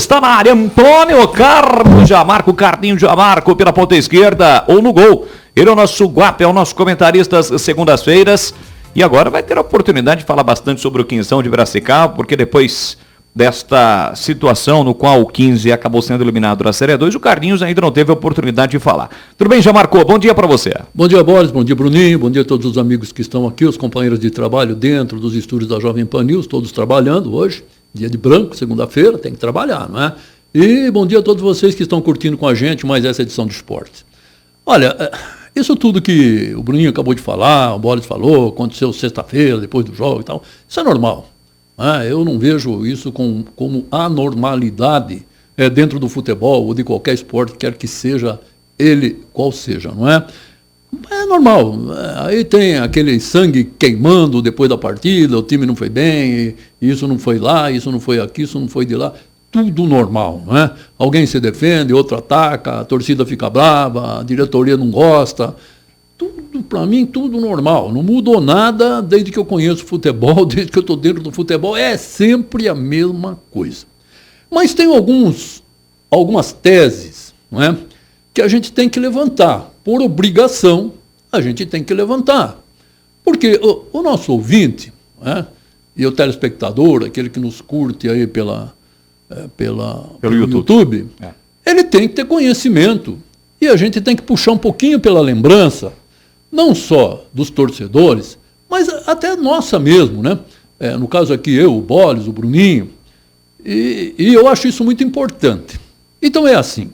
está na área, Antônio Carlos Jamarco, Carlinho Jamarco pela ponta esquerda ou no gol. Ele é o nosso guapo, é o nosso comentarista às segundas-feiras. E agora vai ter a oportunidade de falar bastante sobre o Quinzão de Piracicaba, porque depois desta situação no qual o 15 acabou sendo eliminado da Série 2, o Carlinhos ainda não teve a oportunidade de falar. Tudo bem, Jamarco? Bom dia para você. Bom dia, Boris. Bom dia, Bruninho. Bom dia a todos os amigos que estão aqui, os companheiros de trabalho dentro dos estúdios da Jovem Pan News, todos trabalhando hoje. Dia de branco, segunda-feira, tem que trabalhar, não é? E bom dia a todos vocês que estão curtindo com a gente mais essa edição do Esporte. Olha, isso tudo que o Bruninho acabou de falar, o Boris falou, aconteceu sexta-feira, depois do jogo e tal, isso é normal. Eu não vejo isso como anormalidade dentro do futebol ou de qualquer esporte, quer que seja ele qual seja, não é? É normal. Aí tem aquele sangue queimando depois da partida, o time não foi bem, isso não foi lá, isso não foi aqui, isso não foi de lá. Tudo normal, não é? Alguém se defende, outro ataca, a torcida fica brava, a diretoria não gosta. Tudo, para mim, tudo normal. Não mudou nada desde que eu conheço futebol, desde que eu estou dentro do futebol. É sempre a mesma coisa. Mas tem algumas teses, não é, que a gente tem que levantar. Por obrigação, a gente tem que levantar. Porque o nosso ouvinte, não é, e o telespectador, aquele que nos curte aí pelo YouTube, ele tem que ter conhecimento. E a gente tem que puxar um pouquinho pela lembrança, não só dos torcedores, mas até nossa mesmo, né? No caso aqui, eu, o Bolis, o Bruninho, e eu acho isso muito importante. Então é assim,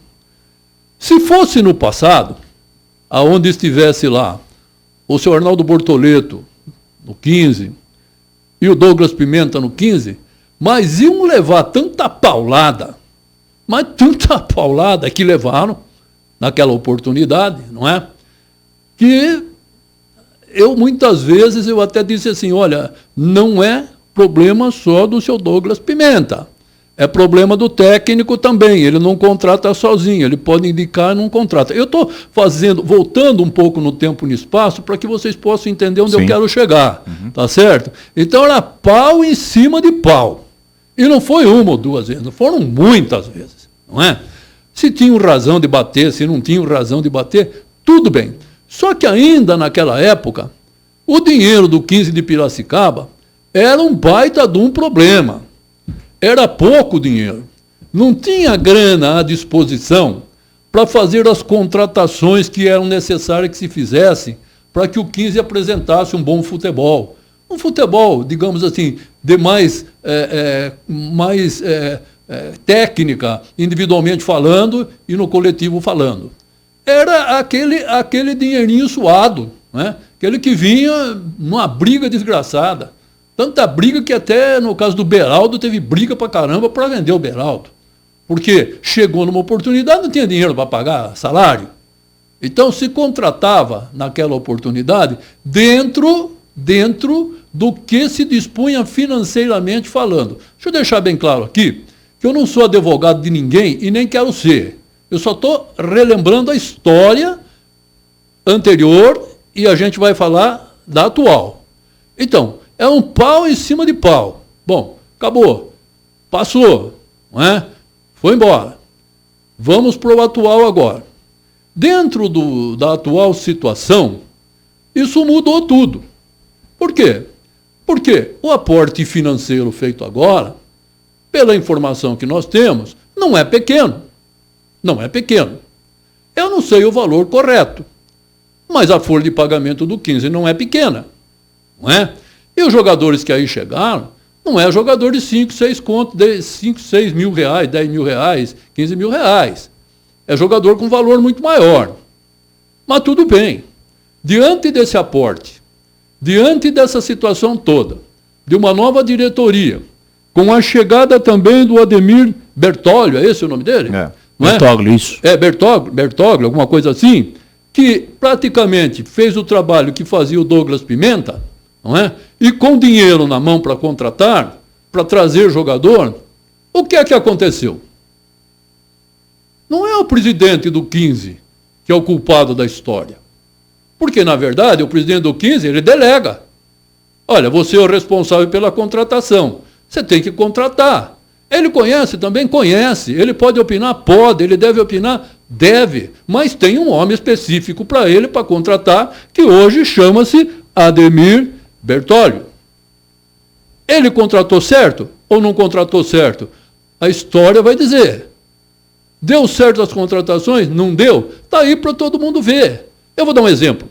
se fosse no passado, aonde estivesse lá o seu Arnaldo Bortoleto no 15 e o Douglas Pimenta no 15, mas iam levar tanta paulada, mas tanta paulada que levaram naquela oportunidade, não é? Que eu muitas vezes eu até disse assim, olha, não é problema só do seu Douglas Pimenta, é problema do técnico também, ele não contrata sozinho, ele pode indicar e não contrata. Eu estou voltando um pouco no tempo e no espaço para que vocês possam entender onde eu quero chegar, tá certo? Então era pau em cima de pau. E não foi uma ou duas vezes, foram muitas vezes, não é? Se tinham razão de bater, se não tinham razão de bater, tudo bem. Só que ainda naquela época, o dinheiro do 15 de Piracicaba era um baita de um problema. Era pouco dinheiro. Não tinha grana à disposição para fazer as contratações que eram necessárias que se fizessem para que o 15 apresentasse um bom futebol. Um futebol, digamos assim, de mais técnica, individualmente falando e no coletivo falando. Era aquele dinheirinho suado, né? Aquele que vinha numa briga desgraçada. Tanta briga que até no caso do Beraldo teve briga pra caramba para vender o Beraldo. Porque chegou numa oportunidade, não tinha dinheiro para pagar salário. Então se contratava naquela oportunidade dentro do que se dispunha financeiramente falando. Deixa eu deixar bem claro aqui que eu não sou advogado de ninguém e nem quero ser. Eu só estou relembrando a história anterior e a gente vai falar da atual. Então, é um pau em cima de pau. Bom, acabou. Passou. Não é? Foi embora. Vamos para o atual agora. Dentro da atual situação, isso mudou tudo. Por quê? Porque o aporte financeiro feito agora, pela informação que nós temos, não é pequeno. Não é pequeno. Eu não sei o valor correto, mas a folha de pagamento do 15 não é pequena. Não é? E os jogadores que aí chegaram, não é jogador de 5, 6 contos, 5, 6 mil reais, 10 mil reais, 15 mil reais. É jogador com valor muito maior. Mas tudo bem. Diante desse aporte, diante dessa situação toda, de uma nova diretoria, com a chegada também do Ademir Bertoglio, é esse o nome dele? Bertoglio, isso. Bertoglio, alguma coisa assim, que praticamente fez o trabalho que fazia o Douglas Pimenta, não é? E com dinheiro na mão para contratar, para trazer jogador, o que é que aconteceu? Não é o presidente do 15 que é o culpado da história. Porque, na verdade, o presidente do 15, ele delega. Olha, você é o responsável pela contratação. Você tem que contratar. Ele conhece também? Conhece. Ele pode opinar? Pode. Ele deve opinar? Deve. Mas tem um homem específico para ele, para contratar, que hoje chama-se Ademir Bertolli. Ele contratou certo ou não contratou certo? A história vai dizer. Deu certo as contratações? Não deu? Está aí para todo mundo ver. Eu vou dar um exemplo.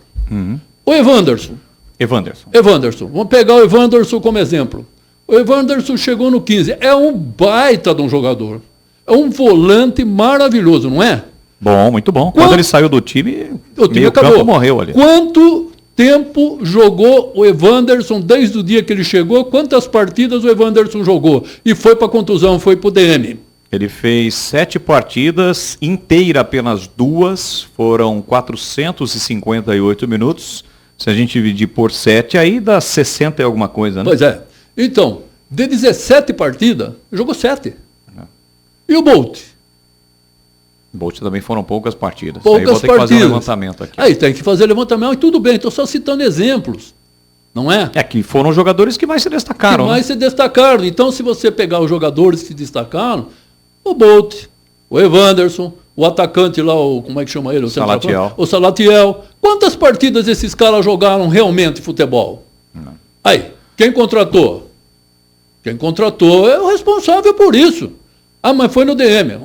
O Evanderson. Vamos pegar o Evanderson como exemplo. O Evanderson chegou no 15. É um baita de um jogador. É um volante maravilhoso, não é? Bom, muito bom. Quando ele saiu do time, o time acabou. Campo morreu ali. Quanto tempo jogou o Evanderson desde o dia que ele chegou? Quantas partidas o Evanderson jogou? E foi para contusão, foi para o DM. Ele fez 7 partidas, inteira apenas 2, foram 458 minutos. Se a gente dividir por 7, aí dá 60 e alguma coisa, né? Pois é. Então, de 17 partidas, jogou 7. E o Bolt? Bolt também foram poucas partidas. Poucas aí vou ter partidas. que fazer um levantamento aqui. Aí tem que fazer levantamento, e tudo bem, estou só citando exemplos. Não é? É que foram os jogadores que mais se destacaram. Que mais se destacaram. Então, se você pegar os jogadores que se destacaram, o Bolt, o Evanderson, o atacante lá, como é que chama ele? O Salatiel. Quantas partidas esses caras jogaram realmente futebol? Não. Aí, quem contratou? Quem contratou é o responsável por isso. Ah, mas foi no DM.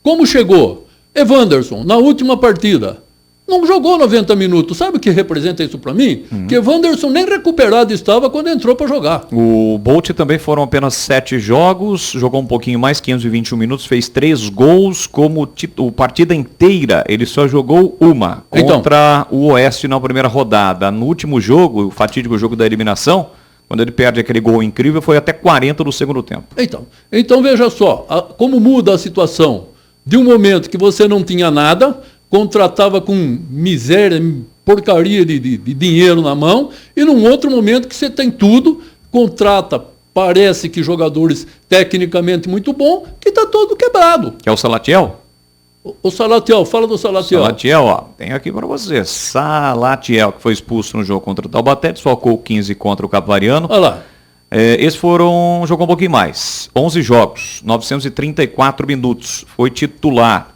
Como chegou? Evanderson, na última partida, não jogou 90 minutos. Sabe o que representa isso para mim? Que Evanderson nem recuperado estava quando entrou para jogar. O Bolt também foram apenas 7 jogos, jogou um pouquinho mais, 521 minutos, fez 3 gols, como partida inteira ele só jogou uma, contra o Oeste na primeira rodada. No último jogo, o fatídico jogo da eliminação, quando ele perde aquele gol incrível, foi até 40 do segundo tempo. Então veja só, como muda a situação. De um momento que você não tinha nada, contratava com miséria, porcaria de dinheiro na mão, e num outro momento que você tem tudo, contrata, parece que jogadores tecnicamente muito bons, que está todo quebrado. Que é o Salatiel? O Salatiel, fala do Salatiel. Salatiel, ó, tem aqui para você. Salatiel, que foi expulso no jogo contra o Taubaté, desfalcou 15 contra o Capivariano. Olha lá. Jogou um pouquinho mais. 11 jogos, 934 minutos. Foi titular.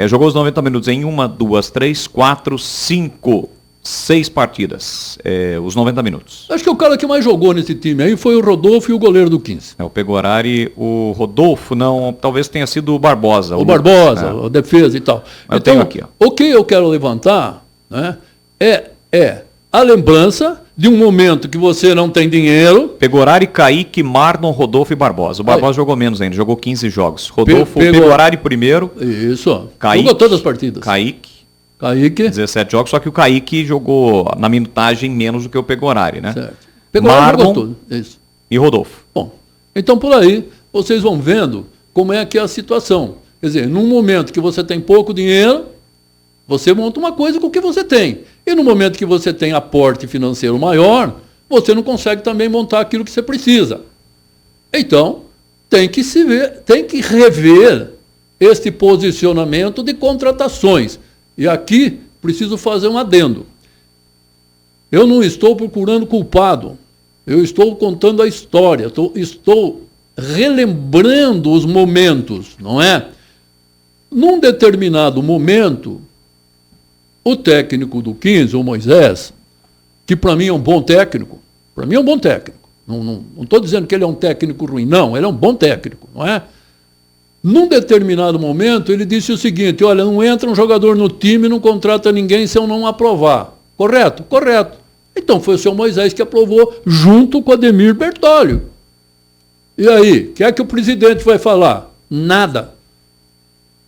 Jogou os 90 minutos em 1, 2, 3, 4, 5, 6 partidas. Os 90 minutos. Acho que o cara que mais jogou nesse time aí foi o Rodolfo e o goleiro do 15. O Pegorari, o Rodolfo, não, talvez tenha sido o Barbosa. O Barbosa, a defesa e tal. Então, eu tenho aqui, ó. O que eu quero levantar, né, é a lembrança de um momento que você não tem dinheiro. Pegorari, Kaique, Marlon, Rodolfo e Barbosa. O Barbosa jogou menos ainda, jogou 15 jogos. Rodolfo, Pegorari primeiro. Isso. Kaique, jogou todas as partidas. Kaique. 17 jogos, só que o Kaique jogou na minutagem menos do que o Pegorari, né? Certo. Pegorari jogou tudo. Isso. E Rodolfo. Bom, então por aí vocês vão vendo como é que é a situação. Quer dizer, num momento que você tem pouco dinheiro, você monta uma coisa com o que você tem. E no momento que você tem aporte financeiro maior, você não consegue também montar aquilo que você precisa. Então, tem que rever este posicionamento de contratações. E aqui preciso fazer um adendo. Eu não estou procurando culpado. Eu estou contando a história. Estou relembrando os momentos, não é? Num determinado momento, o técnico do 15, o Moisés, que para mim é um bom técnico, não estou dizendo que ele é um técnico ruim, não, ele é um bom técnico, não é? Num determinado momento, ele disse o seguinte: olha, não entra um jogador no time, não contrata ninguém se eu não aprovar. Correto? Correto. Então foi o seu Moisés que aprovou, junto com Ademir Bertolli. E aí, o que é que o presidente vai falar? Nada.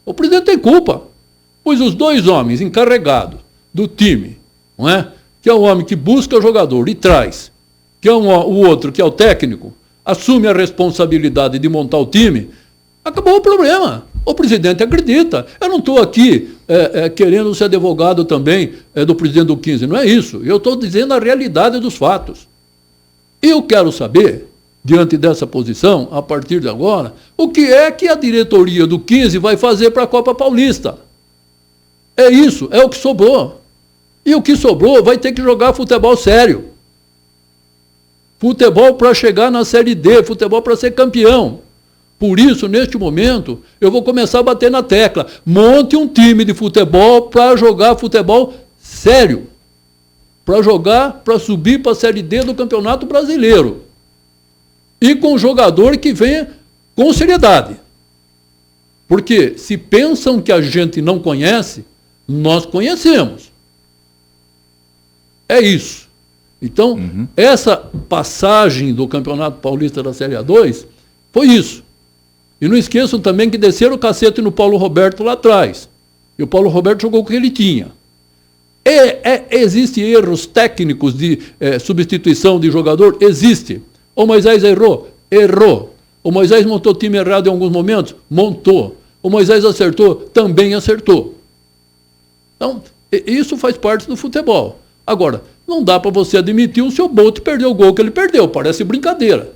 O presidente tem culpa. Pois os dois homens encarregados do time, não é? Que é o homem que busca o jogador e traz, que é o outro, que é o técnico, assume a responsabilidade de montar o time, acabou o problema. O presidente acredita. Eu não estou aqui querendo ser advogado também do presidente do 15, não é isso. Eu estou dizendo a realidade dos fatos. Eu quero saber, diante dessa posição, a partir de agora, o que é que a diretoria do 15 vai fazer para a Copa Paulista. É isso, é o que sobrou. E o que sobrou vai ter que jogar futebol sério. Futebol para chegar na Série D, futebol para ser campeão. Por isso, neste momento, eu vou começar a bater na tecla. Monte um time de futebol para jogar futebol sério. Para jogar, para subir para a Série D do Campeonato Brasileiro. E com jogador que venha com seriedade. Porque se pensam que a gente não conhece, nós conhecemos. É isso. Então, essa passagem do Campeonato Paulista da Série A2 foi isso. E não esqueçam também que desceram o cacete no Paulo Roberto lá atrás. E o Paulo Roberto jogou o que ele tinha. Existem erros técnicos de substituição de jogador? Existe. O Moisés errou? Errou. O Moisés montou time errado em alguns momentos? Montou. O Moisés acertou? Também acertou. Então, isso faz parte do futebol. Agora, não dá para você admitir o seu Bolt perder o gol que ele perdeu. Parece brincadeira.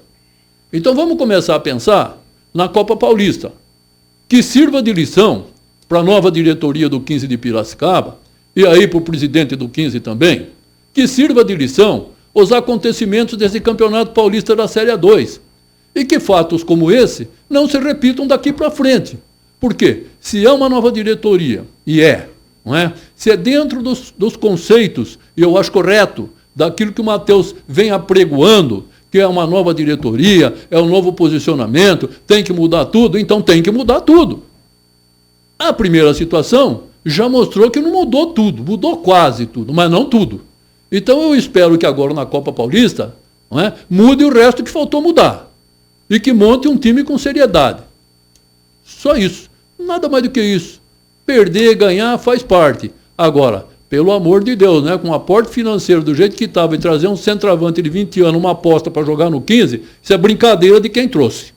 Então vamos começar a pensar na Copa Paulista, que sirva de lição para a nova diretoria do 15 de Piracicaba, e aí para o presidente do 15 também, que sirva de lição os acontecimentos desse Campeonato Paulista da Série A2, e que fatos como esse não se repitam daqui para frente. Por quê? Se é uma nova diretoria, e não é? Se é dentro dos conceitos, e eu acho correto, daquilo que o Matheus vem apregoando, que é uma nova diretoria, é um novo posicionamento, tem que mudar tudo, então tem que mudar tudo. A primeira situação já mostrou que não mudou tudo, mudou quase tudo, mas não tudo. Então eu espero que agora na Copa Paulista, não é, mude o resto que faltou mudar. E que monte um time com seriedade. Só isso. Nada mais do que isso. Perder, ganhar, faz parte. Agora, pelo amor de Deus, né, com o aporte financeiro do jeito que estava e trazer um centroavante de 20 anos, uma aposta para jogar no 15, isso é brincadeira de quem trouxe.